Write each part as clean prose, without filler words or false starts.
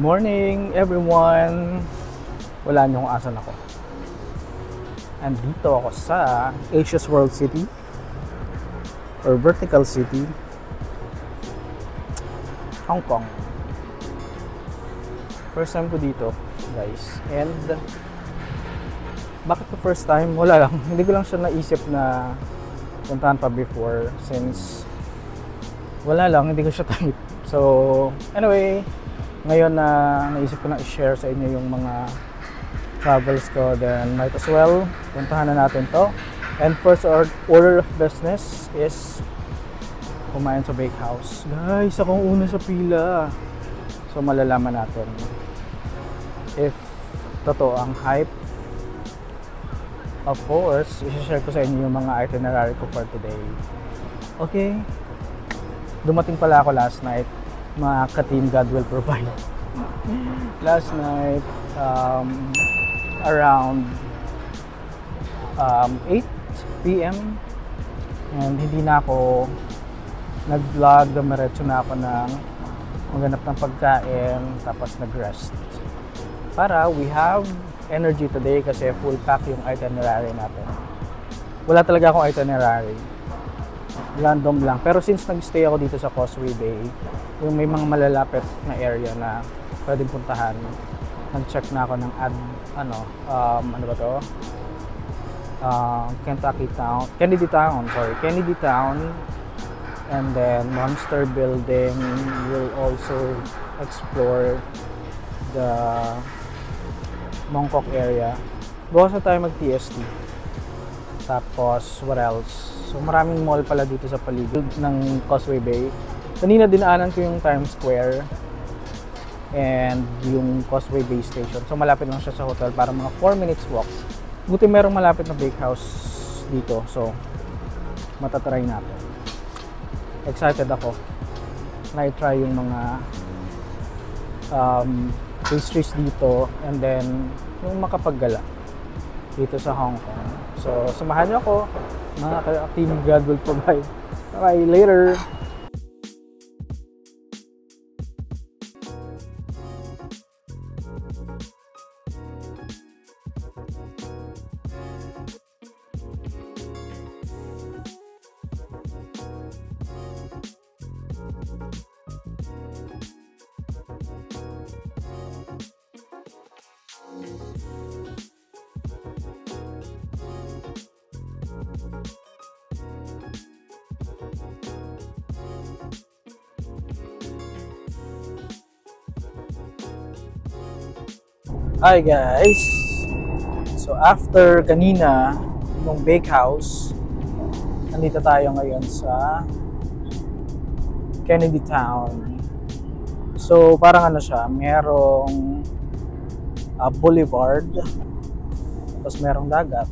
morning everyone! Wala niyo kung asan ako. Andito ako sa Asia's World City or Vertical City, Hong Kong. First time ko dito guys. And bakit the first time? Wala lang. Hindi ko lang siya naisip na puntahan pa before since wala lang, hindi ko siya type. So anyway, ngayon na naisip ko na i-share sa inyo yung mga travels ko, then might as well puntahan na natin to. And first order of business is kumain sa bakehouse. Guys, akong una sa pila. So malalaman natin if totoo ang hype. Of course, i-share ko sa inyo yung mga itinerary ko for today. Okay, dumating pala ako last night, mga ka-team God will provide. Last night around 8 p.m. and hindi na ako nag-vlog, dumiretso na ako ng maghanap ng pagkain tapos nag-rest para we have energy today kasi full pack yung itinerary natin. Wala talaga akong itinerary, random lang, pero since nag-stay ako dito sa Causeway Bay, yung may mga malalapit na area na pwedeng puntahan, nag-check na ako ng ano ba to? Kennedy Town, and then Monster Building. We'll also explore the Mongkok area. Bukas na tayo mag-TST. Tapos, what else? So, maraming mall pala dito sa paligid ng Causeway Bay. Kanina dinaanan ko yung Times Square and yung Causeway Bay Station. So, malapit lang siya sa hotel para mga 4 minutes walk. Buti merong malapit na bakehouse dito. So, matatry natin. Excited ako na i-try yung mga pastries dito and then yung makapaggala dito sa Hong Kong. So, samahan niyo ako, mga ka-team God will provide. Okay, later! Hi guys! So after kanina yung bakehouse, nandito tayo ngayon sa Kennedy Town. So parang ano siya, merong boulevard, tapos merong dagat.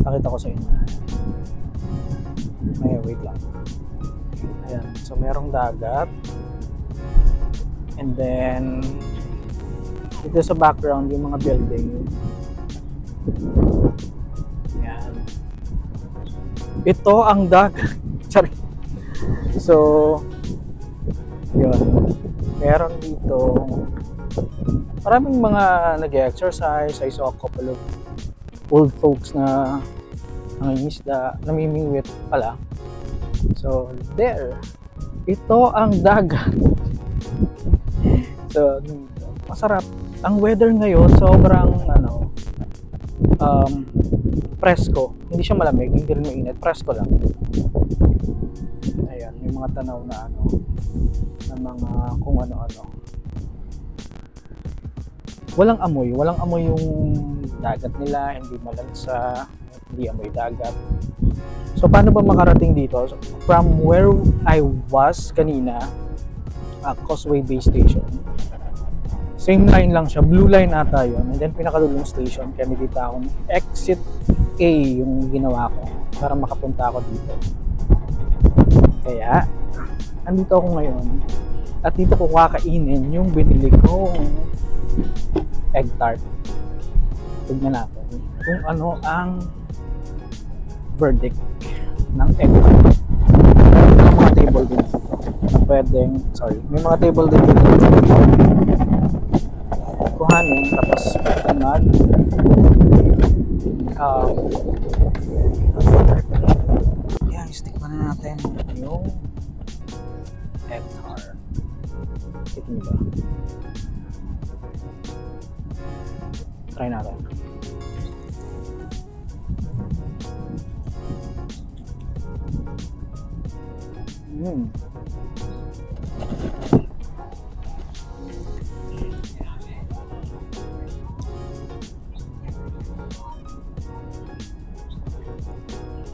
Pakita ko sa inyo. Wait lang. Ayan, so merong dagat, and then dito sa background yung mga building. Yan. Ito ang dagat. Sorry. So, yun. Meron dito maraming mga nag-exercise. I saw a couple of old folks na nangingisda, namimingwit pala. So, there. Ito ang dagat. So, masarap. Ang weather ngayon, sobrang presko. Hindi siya malamig, hindi rin mainit. Presko lang. Ayan, may mga tanaw na na mga kung ano-ano. Walang amoy yung dagat nila, hindi malansa, hindi amoy dagat. So, paano ba makarating dito? So, from where I was kanina, Causeway Bay Station, same line lang siya, blue line ata yun. And then pinakadulong station, Kennedy Town. Exit A yung ginawa ko para makapunta ako dito. Kaya, andito ako ngayon. At dito ko kakainin yung binili kong egg tart. Tignan natin kung ano ang verdict ng egg tart. Mga table din dito na pwedeng, may mga table din dito na kuhanin, tapos pwede mag yan, stick pa na natin yung hectare. Ito nyo ba? Try natin.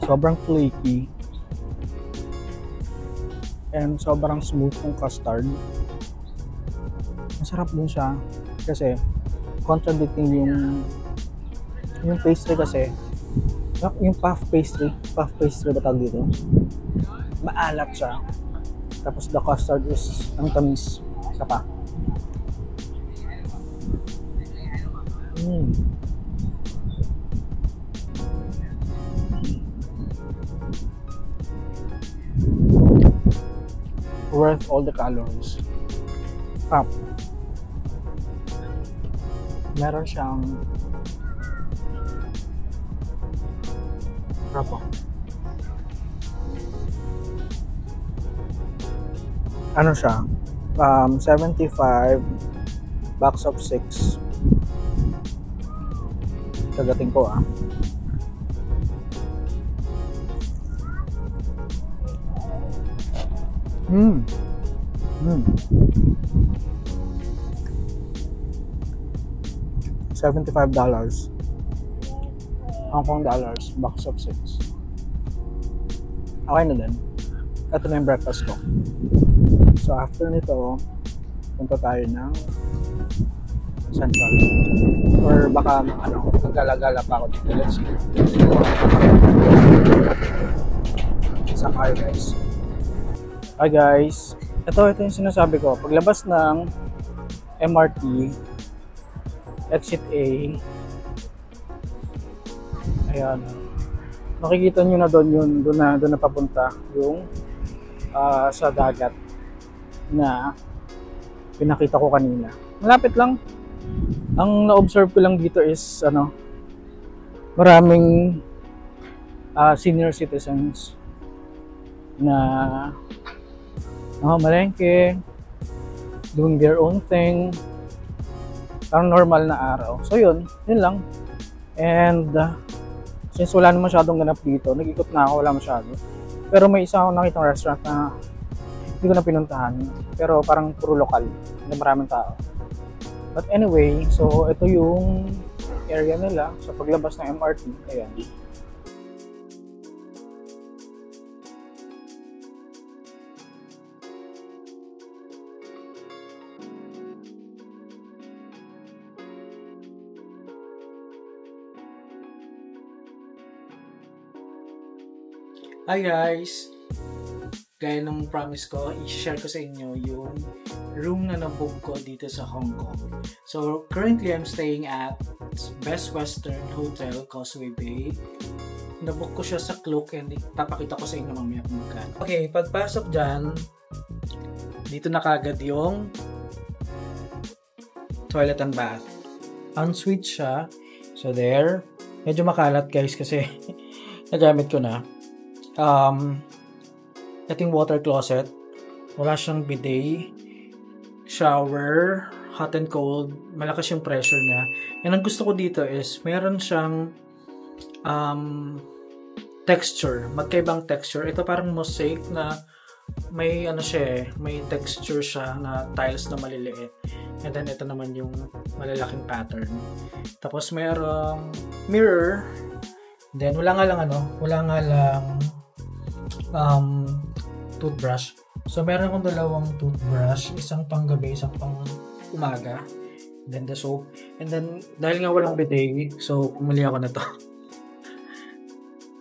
Sobrang flaky and sobrang smooth ng custard. Masarap din siya kasi contradicting yung pastry kasi yung puff pastry ba tawag dito? Maalat siya, tapos the custard is ang tamis isa pa. Worth all the calories. Meron siyang ano siya, 75 box of 6. Kagating ko 75 Hong Kong dollars, box of 6. Okay na din. Ito na yung breakfast ko. So after nito, punta tayo ng Central. Or baka magala-gala pa ako dito. Let's see. Saan kayo guys? Hi guys. Ito yung sinasabi ko. Paglabas ng MRT, exit A, ayan, makikita nyo na doon na papunta yung sa dagat na pinakita ko kanina. Malapit lang. Ang na-observe ko lang dito is maraming senior citizens na malengke, doing their own thing, parang normal na araw. So yun lang. And since wala na masyadong ganap dito, nag-ikot na ako, wala masyado. Pero may isa akong nakitang restaurant na hindi ko na pinuntahan, pero parang puro lokal, hindi maraming tao. But anyway, so ito yung area nila sa paglabas ng MRT. Ayan. Hi guys! Gaya ng promise ko, i-share ko sa inyo yung room na nabook ko dito sa Hong Kong. So currently I'm staying at Best Western Hotel, Causeway Bay. Nabook ko siya sa Klook and papakita ko sa inyo mamaya kung magkano. Okay, pagpasok dyan, dito na kagad yung toilet and bath. Ensuite siya. So there, medyo makalat guys kasi nagamit ko na. Ating water closet, wala siyang bidet, shower, hot and cold, malakas yung pressure niya. And ang gusto ko dito is meron siyang texture, magkaibang texture. Ito parang mosaic na may may texture siya na tiles na maliliit. And then ito naman yung malalaking pattern. Tapos mayroong mirror. Then wala nga lang toothbrush. So meron akong dalawang toothbrush, isang pang gabi, isang pang umaga. Then the soap. And then dahil nga walang bidet, so umuli ako na to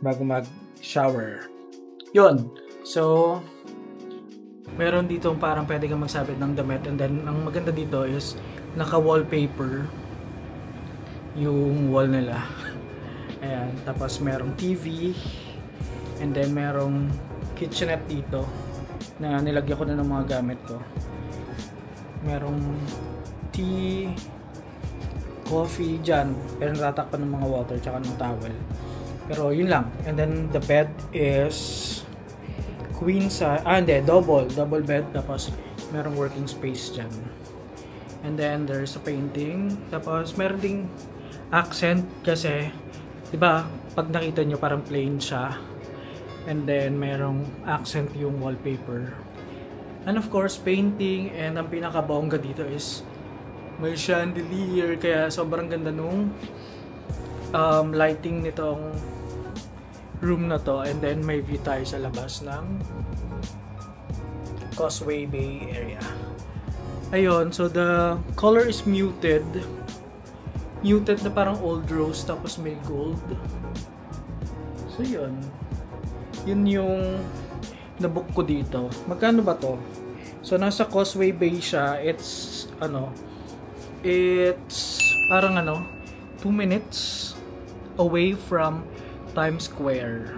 bago mag-shower. Yun. So meron dito parang pwede kang magsabit ng damit, and then ang maganda dito is naka-wallpaper yung wall nila. Ayan, tapos merong TV, and then merong kitchenette dito. na nilagyan ko na ng mga gamit ko. Merong tea, coffee dyan, pero natatakpan ng mga water tsaka ng towel. Pero yun lang. And then the bed is queen size, double bed, tapos merong working space dyan. And then there's a painting, tapos meron ding accent kasi, diba, pag nakita nyo parang plain siya. And then merong accent yung wallpaper. And of course, painting, and ang pinakabongga dito is may chandelier, kaya sobrang ganda nung lighting nitong room na to. And then may view tayo sa labas ng Causeway Bay area. Ayun, so the color is muted na parang old rose, tapos may gold. So yun yung nabook ko dito. Magkano ba to? So nasa Causeway Bay siya. It's parang 2 minutes away from Times Square.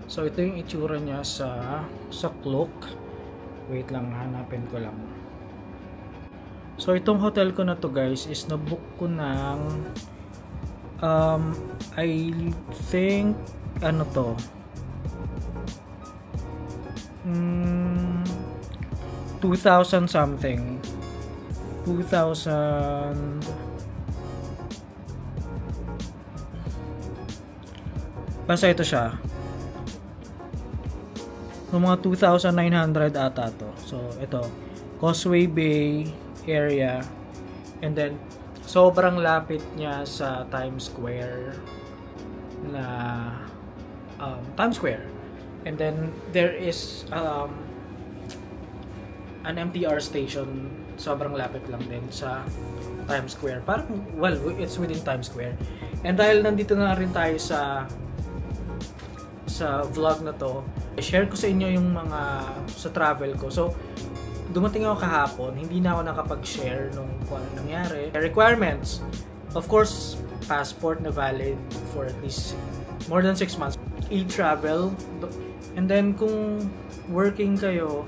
So ito yung itsura niya sa clock. Wait lang, hanapin ko lang. So itong hotel ko na to guys is nabook ko ng I think 2,000 something. 2,000. Basta ito siya. Yung mga 2,900 ata to. So ito, Causeway Bay area. And then sobrang lapit niya sa Times Square na Times Square. And then there is an MTR station, sobrang lapit lang din sa Times Square. Parang, well, it's within Times Square. And dahil nandito na rin tayo sa vlog na to, share ko sa inyo yung mga sa travel ko. So, dumating ako kahapon, hindi na ako nakapag-share nung kung ano nangyari. Requirements, of course, passport na valid for at least more than 6 months. E-travel, and then kung working kayo,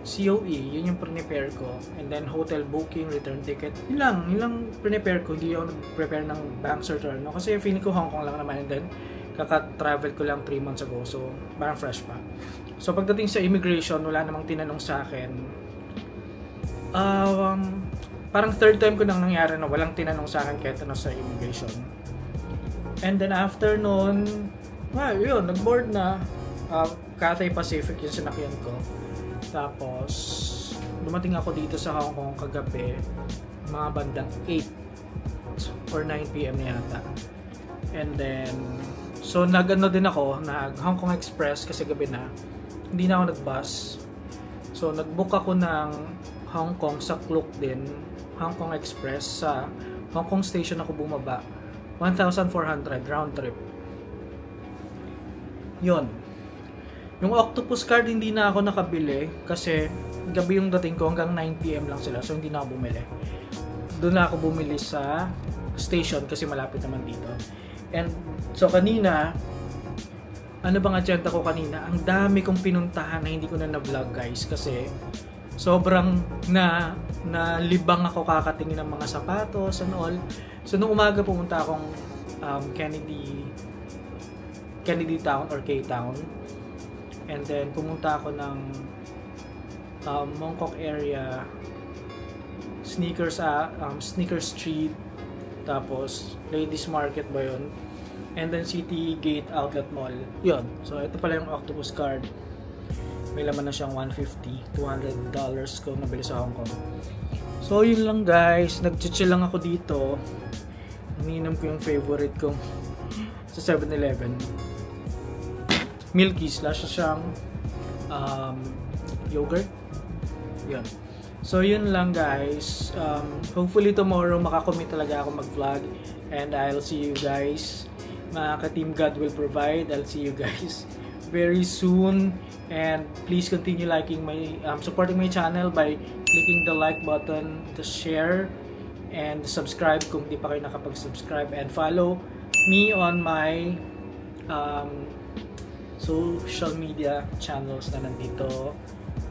COE, yun yung prepare ko. And then hotel booking, return ticket. Yun lang prepare ko. Hindi ako prepare ng bank cert or ano. Kasi feeling ko Hong Kong lang naman. And then kaka-travel ko lang 3 months ago. So parang fresh pa. So pagdating sa immigration, wala namang tinanong sa akin. Parang third time ko nang nangyari na walang tinanong sa akin kahit ano sa immigration. And then after nun, yun, nag-board na. Cathay Pacific yung sinakyan ko. Tapos, dumating ako dito sa Hong Kong kagabi, mga bandang 8 or 9 PM na yata. And then, so nag-ano din ako, nag-Hong Kong Express kasi gabi na. Hindi na ako nag-bus. So, nag-book ako ng Hong Kong sa Klook din, Hong Kong Express. Sa Hong Kong Station ako bumaba. 1,400 round trip. Yun. Yung Octopus card hindi na ako nakabili kasi gabi yung dating ko, hanggang 9 PM lang sila, so hindi na ako bumili. Doon na ako bumili sa station kasi malapit naman dito. And so kanina, ano bang agenda ko kanina? Ang dami kong pinuntahan na hindi ko na na-vlog guys kasi sobrang nalibang ako kakatingin ng mga sapatos and all. So nung umaga pumunta akong Kennedy Town or K-Town. And then pumunta ako ng Mongkok area, Sneaker Street, tapos Ladies Market ba yun? And then City Gate Outlet Mall. Yun. So ito pala yung Octopus card. May laman na siyang $150, $200 ko nabili sa Hong Kong. So yun lang guys, nag-chill lang ako dito. Ininom ko yung favorite kong sa 7-Eleven. Milky slash siyang yogurt. Yun. So yun lang guys. Hopefully tomorrow makakommit talaga ako mag-vlog. And I'll see you guys. Mga ka-Team God will provide. I'll see you guys very soon. And please continue liking my supporting my channel by clicking the like button, the share, and subscribe kung di pa kayo nakapag-subscribe. And follow me on my social media channels na nandito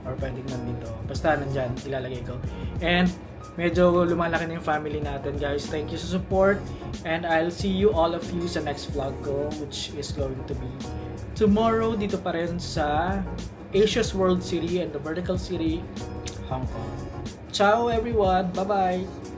or pwedeng nandito. Basta nandyan, ilalagay ko. And medyo lumalaki na yung family natin, guys. Thank you sa support. And I'll see you, all of you, sa next vlog ko, which is going to be tomorrow, dito pa rin sa Asia's World City and the Vertical City, Hong Kong. Ciao everyone! Bye-bye!